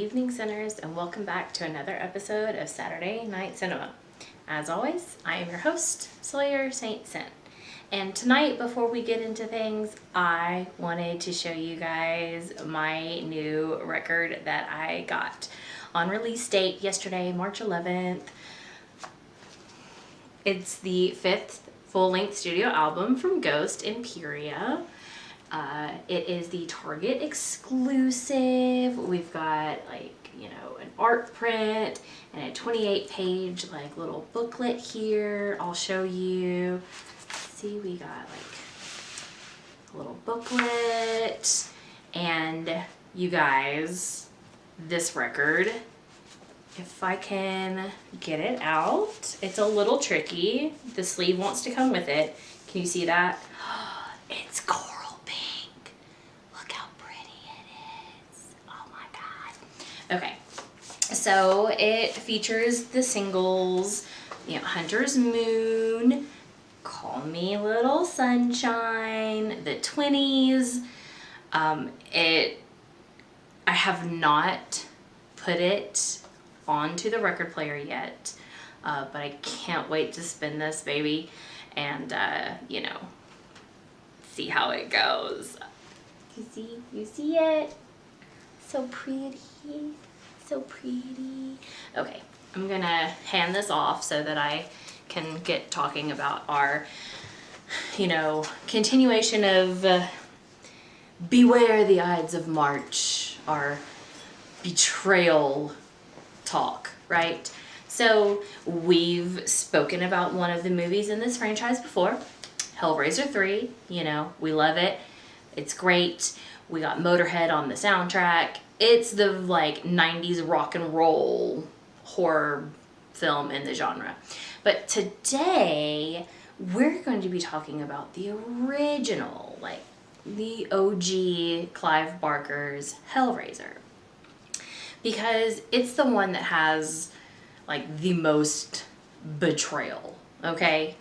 evening, sinners, and welcome back to another episode of Saturday Night Cinema. As always, I am your host, Sawyer St. Sin. And tonight, before we get into things, I wanted to show you guys my new record that I got on release date yesterday, March 11th. It's the 5th full-length studio album from Ghost Imperia. It is the Target exclusive. We've got an art print and a 28-page little booklet here. I'll show you. See, we got a little booklet, and you guys, this record, if I can get it out, it's a little tricky. The sleeve wants to come with it. Can you see that? It's coral pink. Look how pretty it is. Oh my God. Okay, so it features the singles, Hunter's Moon, Call Me Little Sunshine, the 20s. I have not put it onto the record player yet, but I can't wait to spin this baby and see how it goes. You see it? So pretty, so pretty. Okay, I'm gonna hand this off so that I can get talking about our continuation of Beware the Ides of March, our betrayal talk, right? So we've spoken about one of the movies in this franchise before, Hellraiser 3. We love it. It's great. We got Motorhead on the soundtrack. It's the 90s rock and roll horror film in the genre. But today we're going to be talking about the original, the OG Clive Barker's Hellraiser, because it's the one that has the most betrayal. Okay,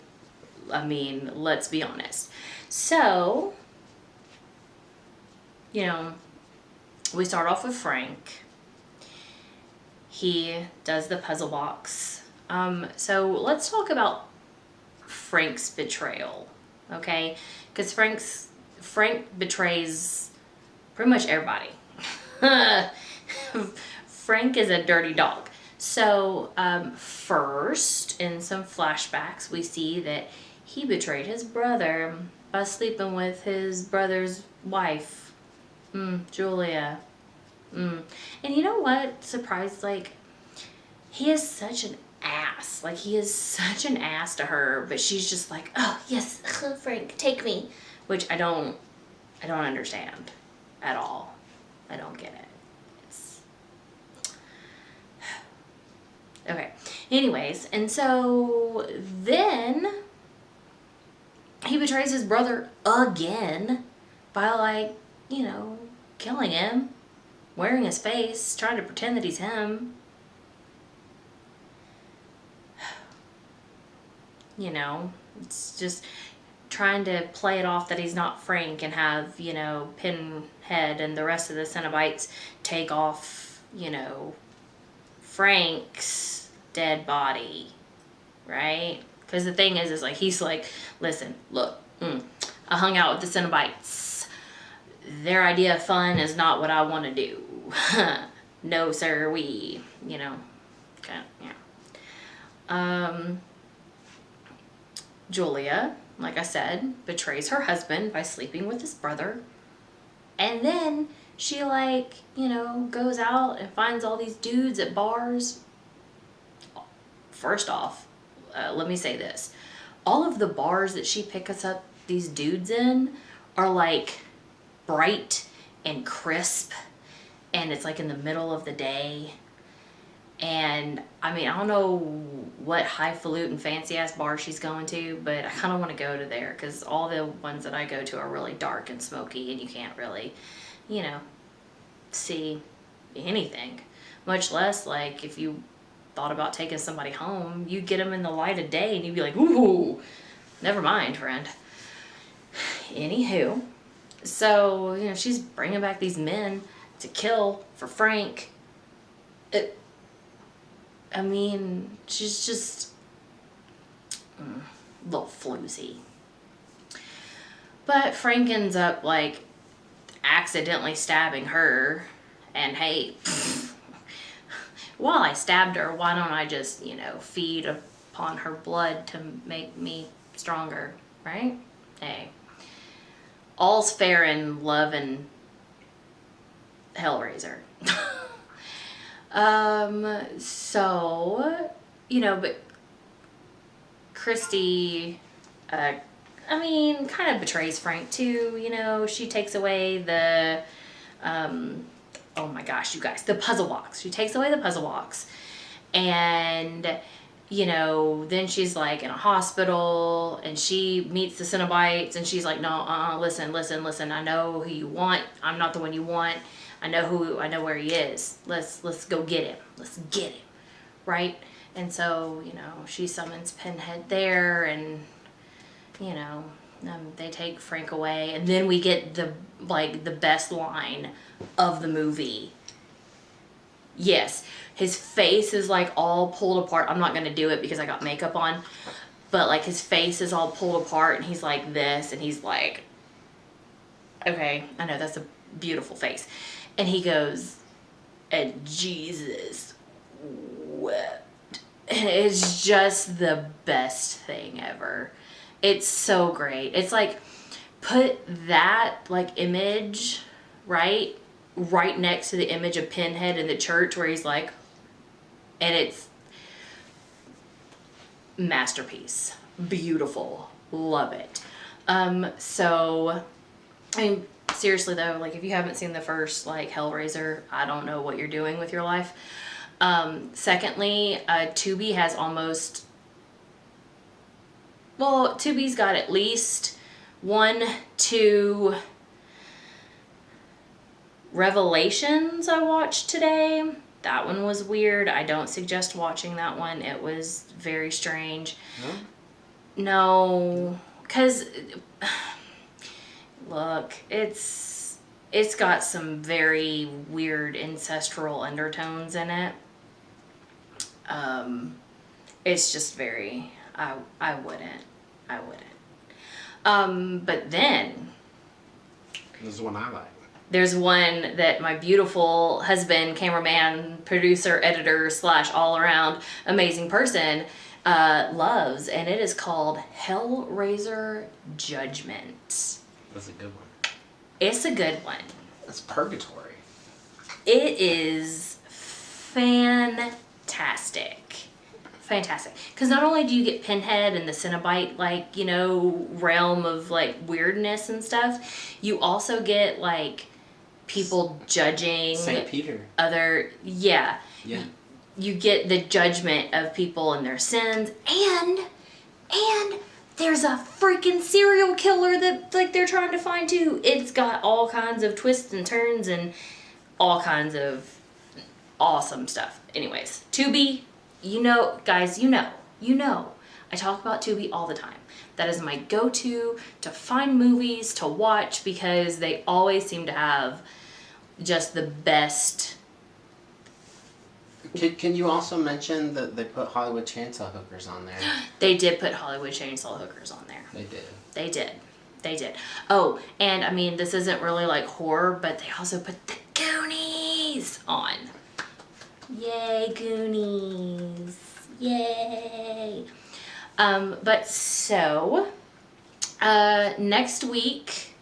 I mean, let's be honest. So we start off with Frank. He does the puzzle box. So let's talk about Frank's betrayal, okay? Because Frank betrays pretty much everybody. Frank is a dirty dog. So first, in some flashbacks, we see that he betrayed his brother by sleeping with his brother's wife, Julia. And you know what? Surprised, he is such an ass. He is such an ass to her, but she's just oh yes, Frank, take me. Which I don't understand at all. I don't get it. It's okay. Anyways, and so then he betrays his brother again by killing him, wearing his face, trying to pretend that he's him. It's just trying to play it off that he's not Frank and have, Pinhead and the rest of the Cenobites take off, Frank's dead body, right? Because the thing is he's listen, look, I hung out with the Cenobites. Their idea of fun is not what I want to do. No, sir, okay, yeah. Julia, like I said, betrays her husband by sleeping with his brother. And then she goes out and finds all these dudes at bars. First off, let me say this. All of the bars that she picks up these dudes in are bright and crisp, and it's in the middle of the day. And I mean, I don't know what highfalutin fancy ass bar she's going to, but I kind of want to go to there because all the ones that I go to are really dark and smoky, and you can't really, see anything. Much less if you thought about taking somebody home, you'd get them in the light of day and you'd be like, ooh, never mind, friend. Anywho, so she's bringing back these men to kill for Frank. it, I mean, she's just a little floozy. But Frank ends up, like, accidentally stabbing her. And hey, while I stabbed her, why don't I just, feed upon her blood to make me stronger, right? Hey. All's fair in love and Hellraiser. So, but Christy, kind of betrays Frank too, she takes away the, oh my gosh, you guys, the puzzle box. She takes away the puzzle box. And, then she's like in a hospital and she meets the Cenobites and she's like, no, listen. I know who you want. I'm not the one you want. I know where he is. Let's go get him. Let's get him. Right? And so, she summons Pinhead there and, they take Frank away. And then we get the best line of the movie. Yes. His face is like all pulled apart. I'm not going to do it because I got makeup on. But like his face is all pulled apart and he's like this. And he's like, okay, I know that's a beautiful face. And he goes, and Jesus wept. And it's just the best thing ever. It's so great. It's like, put that like image, right next to the image of Pinhead in the church where he's like, and it's masterpiece. Beautiful. Love it. So, seriously though, like if you haven't seen the first like Hellraiser, I don't know what you're doing with your life. Secondly, Tubi has Tubi's got at least 1, 2 Revelations I watched today. That one was weird. I don't suggest watching that one. It was very strange. No, because look, it's got some very weird ancestral undertones in it. It's just very, I wouldn't. But then there's one I like. There's one that my beautiful husband, cameraman, producer, editor / all around amazing person loves, and it is called Hellraiser Judgment. That's a good one. It's a good one. It's purgatory. It is fantastic. Because not only do you get Pinhead and the Cenobite, realm of, weirdness and stuff, you also get, people judging St. Peter. Yeah. You get the judgment of people and their sins, and there's a freaking serial killer that, they're trying to find, too. It's got all kinds of twists and turns and all kinds of awesome stuff. Anyways, Tubi, guys, I talk about Tubi all the time. That is my go-to to find movies to watch because they always seem to have just the best. Can you also mention that they put Hollywood Chainsaw Hookers on there? They did put Hollywood Chainsaw Hookers on there. They did. Oh, and this isn't really horror, but they also put the Goonies on. Yay, Goonies. Yay. But so, next week,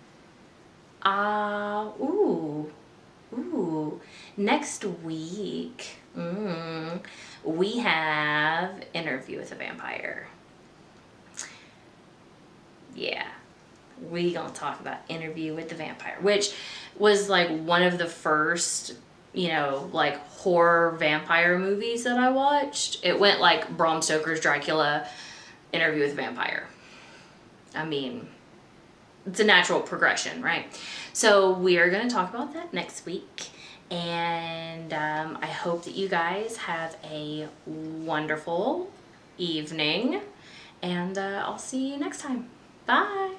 next week, we have Interview with a Vampire. Yeah, we gonna talk about Interview with the Vampire, which was one of the first, horror vampire movies that I watched. It went Bram Stoker's Dracula, Interview with a Vampire. It's a natural progression, right? So we are going to talk about that next week. And I hope that you guys have a wonderful evening. And I'll see you next time. Bye.